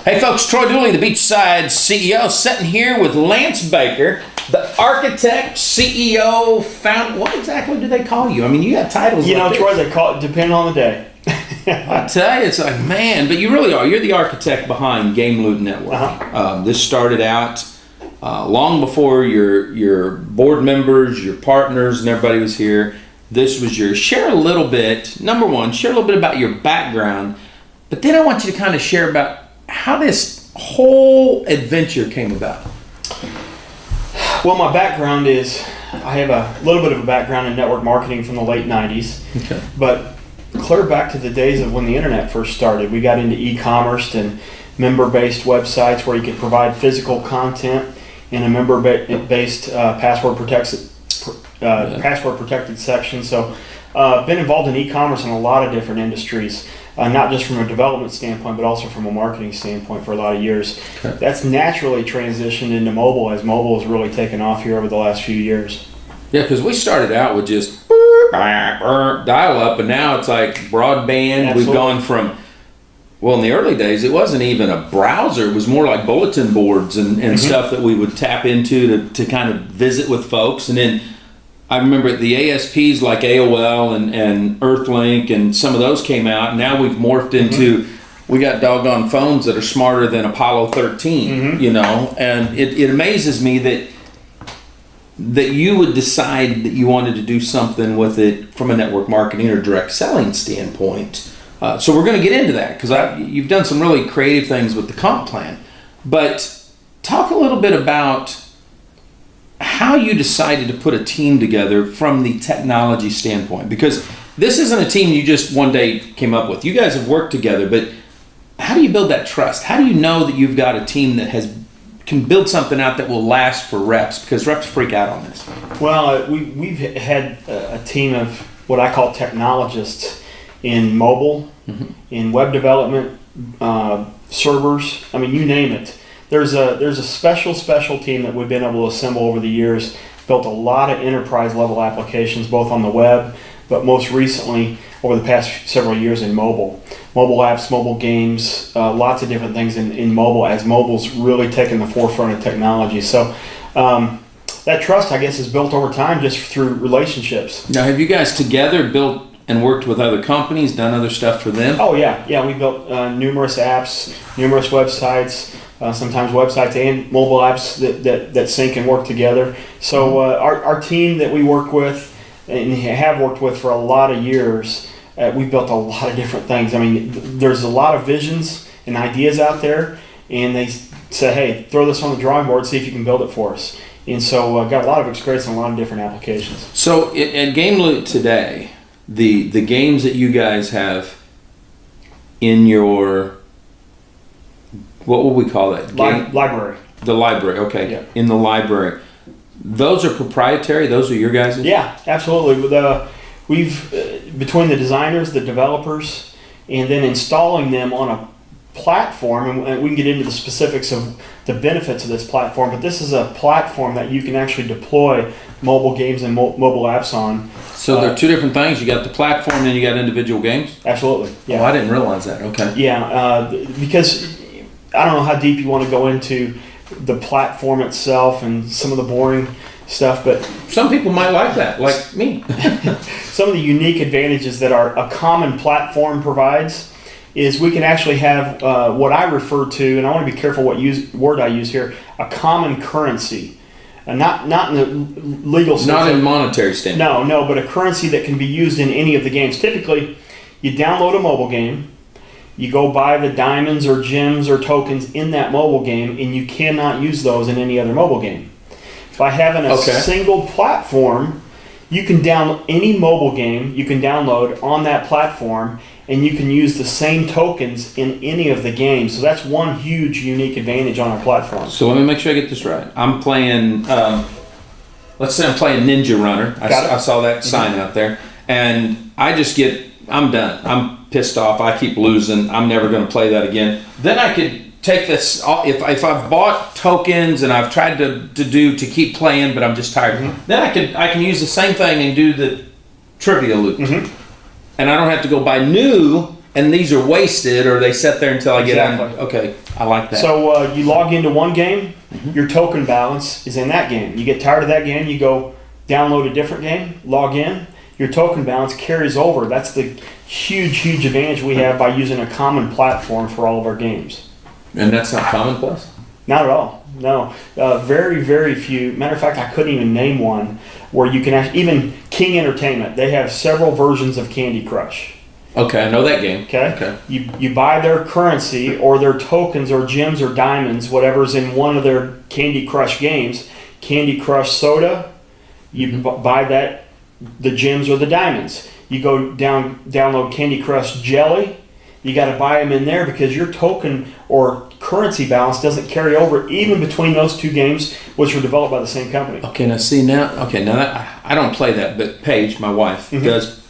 Hey folks, Troy Dooley, the Beachside CEO, sitting here with Lance Baker, the architect, CEO, founder. What exactly do they call you? I mean, you got titles. You know, Troy, they call it depending on the day. I tell you, it's like, man, but you really are. You're the architect behind GameLoot Network. This started out long before your board members, your partners, and everybody was here. This was your, share a little bit, number one, share a little bit about your background, but then I want you to kind of share about how this whole adventure came about. Well, my background is, I have a little bit of a background in network marketing from the late 90s. Okay. But clear back to the days of when the internet first started. We got into e-commerce and member-based websites where you could provide physical content in a member-based password-protected section. So been involved in e-commerce in a lot of different industries. Not just from a development standpoint, but also from a marketing standpoint for a lot of years. Okay. That's naturally transitioned into mobile as mobile has really taken off here over the last few years. Yeah, because we started out with just dial-up, and now it's like broadband. Absolutely. We've gone from, well, in the early days, it wasn't even a browser. It was more like bulletin boards and stuff that we would tap into to kind of visit with folks. And then I remember the ASPs like AOL and Earthlink and some of those came out. And now we've morphed into, we got doggone phones that are smarter than Apollo 13, you know. And it amazes me that you would decide that you wanted to do something with it from a network marketing or direct selling standpoint. So we're going to get into that because you've done some really creative things with the comp plan. But talk a little bit about how you decided to put a team together from the technology standpoint, because this isn't a team you just one day came up with. You guys have worked together, but how do you build that trust? How do you know that you've got a team that can build something out that will last for reps? Because reps freak out on this. Well, we've had a team of what I call technologists in mobile, in web development, servers. I mean, you name it. There's a special team that we've been able to assemble over the years, built a lot of enterprise level applications both on the web, but most recently over the past several years in mobile apps, mobile games, lots of different things in mobile, as mobile's really taken the forefront of technology. So that trust, I guess, is built over time just through relationships. Now, have you guys together built and worked with other companies, done other stuff for them? Oh yeah, we built numerous apps, numerous websites, sometimes websites and mobile apps that sync and work together. So our team that we work with and have worked with for a lot of years, we've built a lot of different things. I mean, there's a lot of visions and ideas out there, and they say, hey, throw this on the drawing board, see if you can build it for us. And so got a lot of experience in a lot of different applications. So at GameLoot today, the games that you guys have in your, what would we call it? Library. The library, okay. Yeah. In the library. Those are proprietary? Those are your guys'? Yeah, absolutely. We've, between the designers, the developers, and then installing them on a platform, and we can get into the specifics of the benefits of this platform, but this is a platform that you can actually deploy mobile games and mobile apps on. So there are two different things. You got the platform and you got individual games? Absolutely. Yeah. Oh, I didn't realize that. Okay. Yeah, because I don't know how deep you want to go into the platform itself and some of the boring stuff, but some people might like that, like me. Some of the unique advantages that a common platform provides is we can actually have what I refer to, and I want to be careful what word I use here, a common currency. Not in the legal sense. Not in monetary standpoint. No, but a currency that can be used in any of the games. Typically, you download a mobile game, you go buy the diamonds or gems or tokens in that mobile game, and you cannot use those in any other mobile game. By having a single platform, you can download any mobile game you can download on that platform, and you can use the same tokens in any of the games. So that's one huge unique advantage on our platform. So let me make sure I get this right. I'm playing, let's say I'm playing Ninja Runner. I saw that sign out there, and I'm done. I'm pissed off. I keep losing. I'm never going to play that again. Then I could take this, if I've bought tokens and I've tried to keep playing, but I'm just tired, then I can use the same thing and do the trivia loot. And I don't have to go buy new And these are wasted, or they sit there until I get Exactly. on. Okay, I like that. So you log into one game, your token balance is in that game. You get tired of that game, you go download a different game, log in, your token balance carries over. That's the huge advantage we have by using a common platform for all of our games. And that's not commonplace? Not at all. No. Very few. Matter of fact, I couldn't even name one where you can actually, even King Entertainment, they have several versions of Candy Crush. Okay, I know that game. Okay. You buy their currency or their tokens or gems or diamonds, whatever's in one of their Candy Crush games. Candy Crush Soda, you buy that, the gems or the diamonds. You go download Candy Crush Jelly. You got to buy them in there because your token or currency balance doesn't carry over even between those two games, which were developed by the same company. Okay, now see now that I don't play that, but Paige, my wife,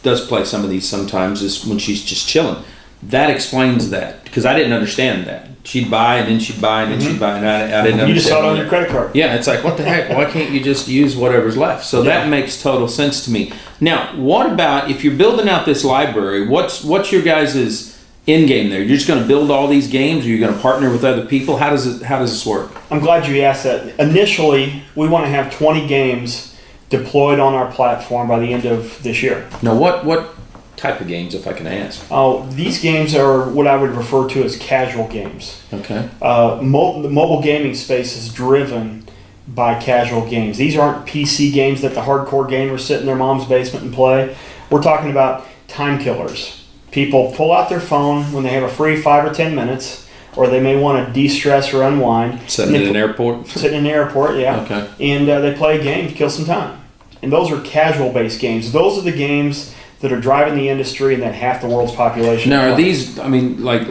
does play some of these sometimes. Is when she's just chilling. That explains that because I didn't understand that. She'd buy and then she'd buy and then she'd buy, and I didn't understand. You just saw it on that. your credit card. Yeah, it's like, what the heck? Why can't you just use whatever's left? So that makes total sense to me. Now, what about if you're building out this library? What's your guys' end game there? You're just going to build all these games, or you're going to partner with other people? How does this work? I'm glad you asked that. Initially, we want to have 20 games deployed on our platform by the end of this year. Now, what type of games, if I can ask? Oh, these games are what I would refer to as casual games. Okay. The mobile gaming space is driven by casual games. These aren't PC games that the hardcore gamers sit in their mom's basement and play. We're talking about time killers. People pull out their phone when they have a free 5 or 10 minutes, or they may want to de-stress or unwind. Sitting in an airport? Sitting in an airport, yeah. Okay. And they play a game to kill some time. And those are casual-based games. Those are the games that are driving the industry and that half the world's population. Now, are these, I mean, like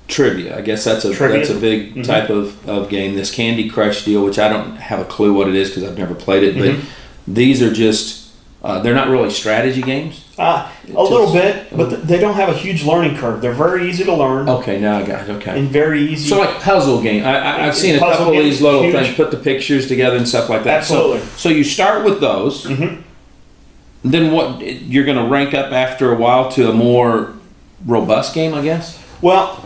trivia? I guess that's a big type of game. This Candy Crush deal, which I don't have a clue what it is because I've never played it, but these are just, they're not really strategy games? A little bit, but they don't have a huge learning curve. They're very easy to learn. Okay, now I got it. Okay. And very easy. So like puzzle game. I've seen a couple of these little things, put the pictures together and stuff like that. Absolutely. So you start with those. Then what? You're going to rank up after a while to a more robust game, I guess? Well,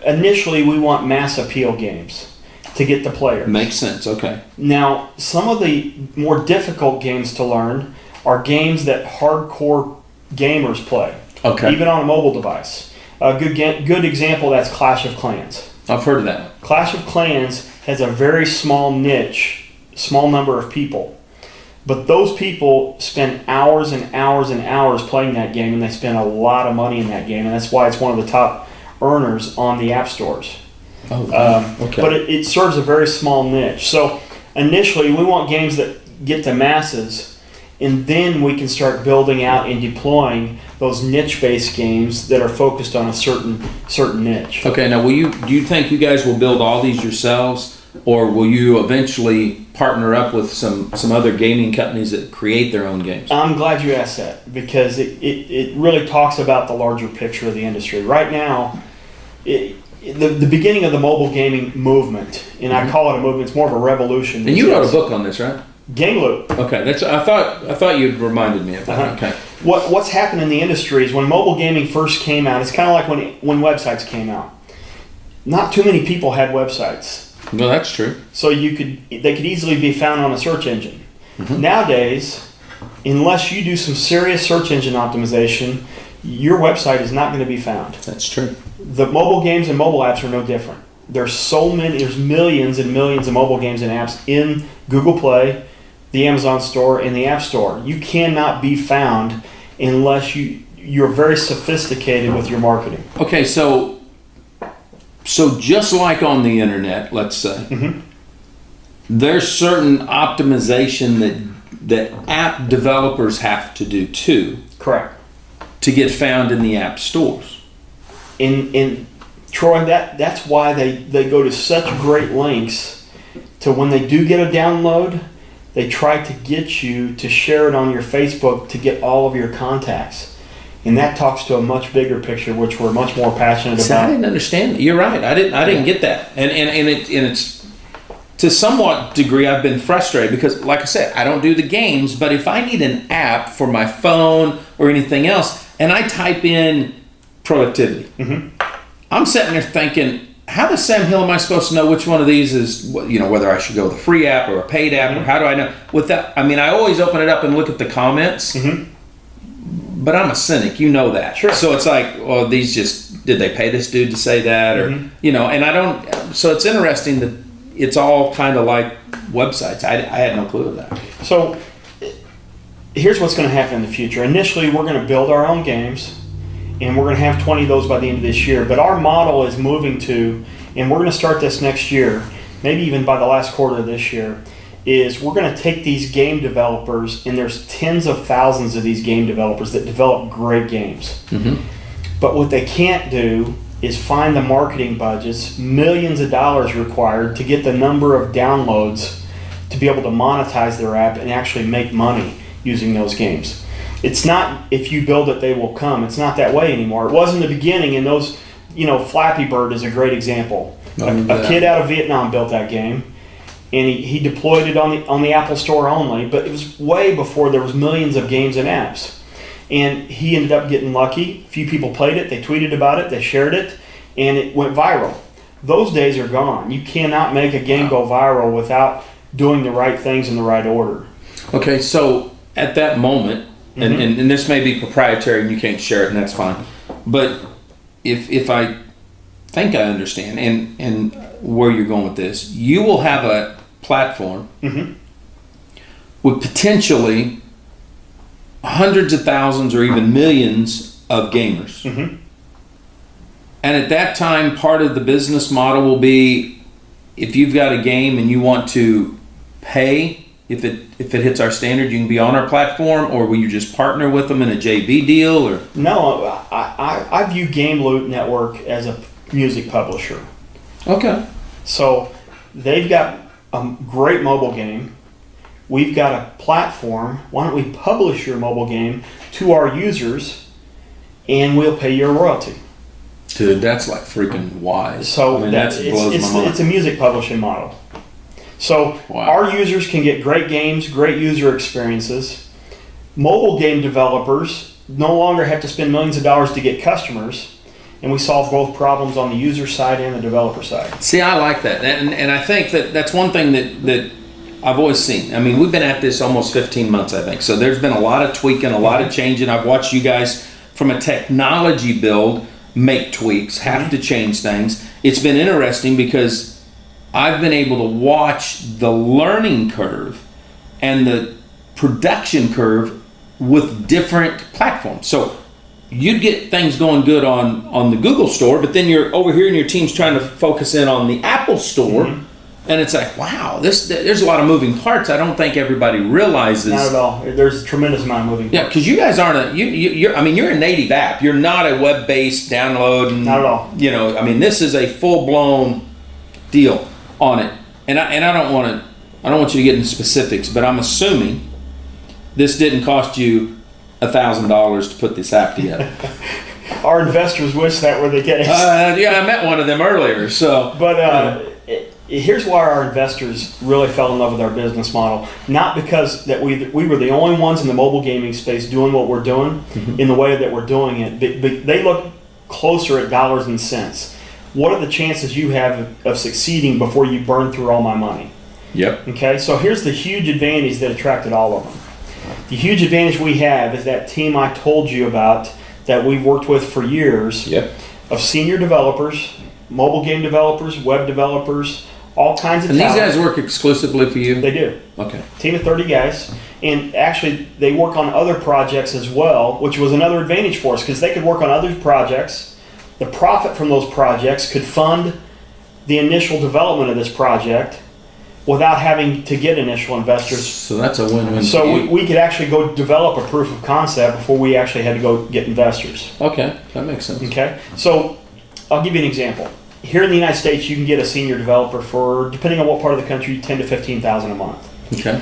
initially we want mass appeal games to get the players. Makes sense, okay. Now, some of the more difficult games to learn are games that hardcore gamers play. Okay. Even on a mobile device. A good example of that's Clash of Clans. I've heard of that. Clash of Clans has a very small niche, small number of people. But those people spend hours and hours and hours playing that game, and they spend a lot of money in that game, and that's why it's one of the top earners on the app stores. Okay. But it serves a very small niche. So initially, we want games that get to masses, and then we can start building out and deploying those niche-based games that are focused on a certain niche. Okay. Now, do you think you guys will build all these yourselves? Or will you eventually partner up with some other gaming companies that create their own games? I'm glad you asked that because it really talks about the larger picture of the industry. Right now, the beginning of the mobile gaming movement, and I call it a movement, it's more of a revolution. And you wrote a book on this, right? GameLoot. Okay, I thought you'd reminded me of that. Okay. What's happened in the industry is when mobile gaming first came out, it's kind of like when websites came out. Not too many people had websites. No, that's true. So they could easily be found on a search engine. Nowadays, unless you do some serious search engine optimization, your website is not going to be found. That's true. The mobile games and mobile apps are no different. There's millions and millions of mobile games and apps in Google Play, the Amazon Store, and the App Store. You cannot be found unless you're very sophisticated with your marketing. Okay, so just like on the internet, let's say, there's certain optimization that app developers have to do too. Correct. To get found in the app stores. In Troy, that's why they go to such great lengths to when they do get a download, they try to get you to share it on your Facebook to get all of your contacts. And that talks to a much bigger picture, which we're much more passionate about. I didn't understand that. You're right. I didn't get that. And it's to somewhat degree I've been frustrated because, like I said, I don't do the games. But if I need an app for my phone or anything else, and I type in productivity. I'm sitting there thinking, how the Sam Hill am I supposed to know which one of these is, you know, whether I should go with a free app or a paid app, or how do I know? With that, I mean, I always open it up and look at the comments, but I'm a cynic, you know that. Sure. So it's like, well, these just, did they pay this dude to say that? Or, you know, and I don't, so it's interesting that it's all kind of like websites. I had no clue of that. So here's what's going to happen in the future. Initially, we're going to build our own games, and we're going to have 20 of those by the end of this year. But our model is moving to, and we're going to start this next year, maybe even by the last quarter of this year, is we're going to take these game developers, and there's tens of thousands of these game developers that develop great games. But what they can't do is find the marketing budgets, millions of dollars required to get the number of downloads to be able to monetize their app and actually make money using those games. It's not, if you build it, they will come. It's not that way anymore. It was in the beginning, and those, you know, Flappy Bird is a great example. A kid out of Vietnam built that game, and he deployed it on the Apple Store only, but it was way before there was millions of games and apps. And he ended up getting lucky. A few people played it, they tweeted about it, they shared it, and it went viral. Those days are gone. You cannot make a game go viral without doing the right things in the right order. Okay, so at that moment, and this may be proprietary and you can't share it, and that's fine, but if I think I understand and where you're going with this, you will have a platform with potentially hundreds of thousands or even millions of gamers. And at that time, part of the business model will be, if you've got a game and you want to pay, if it hits our standard, you can be on our platform, or will you just partner with them in a JV deal? Or no, I view GameLoot Network as a music publisher. Okay. So they've got a great mobile game. We've got a platform. Why don't we publish your mobile game to our users, and we'll pay you a royalty? Dude, that's like freaking wise. So I mean, that blows my mind. It's a music publishing model. So Wow. our users can get great games, great user experiences. Mobile game developers no longer have to spend millions of dollars to get customers, and we solve both problems on the user side and the developer side. See, I like that, and I think that's one thing that I've always seen. I mean, we've been at this almost 15 months, I think. So there's been a lot of tweaking, a lot of changing. I've watched you guys from a technology build make tweaks, have to change things. It's been interesting because I've been able to watch the learning curve and the production curve with different platforms. So you'd get things going good on the Google store, but then you're over here and your team's trying to focus in on the Apple store. And it's like, wow, there's a lot of moving parts. I don't think everybody realizes. Not at all. There's a tremendous amount of moving parts. Yeah, because you guys aren't you're a native app. You're not a web-based download. And, not at all. You know, I mean, this is a full-blown deal on it. And I don't want you to get into specifics, but I'm assuming this didn't cost you $1,000 to put this app together. Our investors wish that were the case. Yeah, I met one of them earlier. So, but here's why our investors really fell in love with our business model. Not because that we were the only ones in the mobile gaming space doing what we're doing in the way that we're doing it, but they look closer at dollars and cents. What are the chances you have of succeeding before you burn through all my money? Yep. Okay, so here's the huge advantage that attracted all of them. The huge advantage we have is that team I told you about that we've worked with for years of senior developers, mobile game developers, web developers, all kinds of And talent. these guys work exclusively for you? They do. Okay. Team of 30 guys. And actually, they work on other projects as well, which was another advantage for us because they could work on other projects. The profit from those projects could fund the initial development of this project without having to get initial investors. So that's a win-win. So we could actually go develop a proof of concept before we actually had to go get investors. Okay, that makes sense. Okay, so I'll give you an example. Here in the United States, you can get a senior developer for, depending on what part of the country, $10,000 to $15,000 a month. Okay.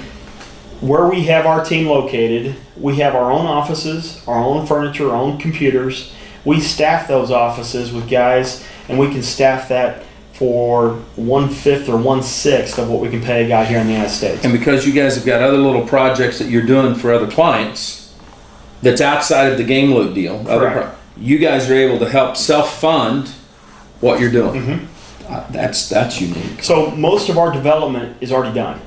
Where we have our team located, we have our own offices, our own furniture, our own computers. We staff those offices with guys, and we can staff that for 1/5 or 1/6 of what we can pay a guy here in the United States. And because you guys have got other little projects that you're doing for other clients, that's outside of the GameLoot deal. Correct. you guys are able to help self-fund what you're doing. That's unique. So most of our development is already done.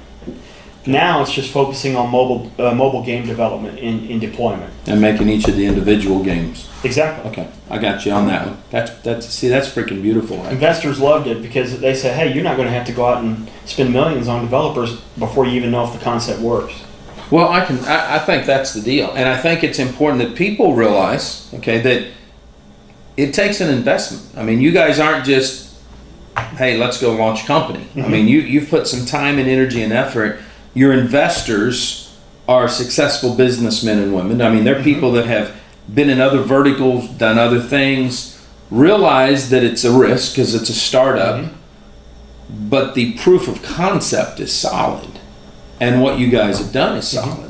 Now it's just focusing on mobile game development in deployment. And making each of the individual games. Exactly. Okay, I got you on that one. That's freaking beautiful. Right? Investors loved it because they said, hey, you're not going to have to go out and spend millions on developers before you even know if the concept works. Well, I think that's the deal. And I think it's important that people realize, okay, that it takes an investment. I mean, you guys aren't just, hey, let's go launch a company. I mean, you've put some time and energy and effort. Your investors are successful businessmen and women. I mean, they're people that have been in other verticals, done other things, realize that it's a risk because it's a startup, but the proof of concept is solid. And what you guys have done is solid.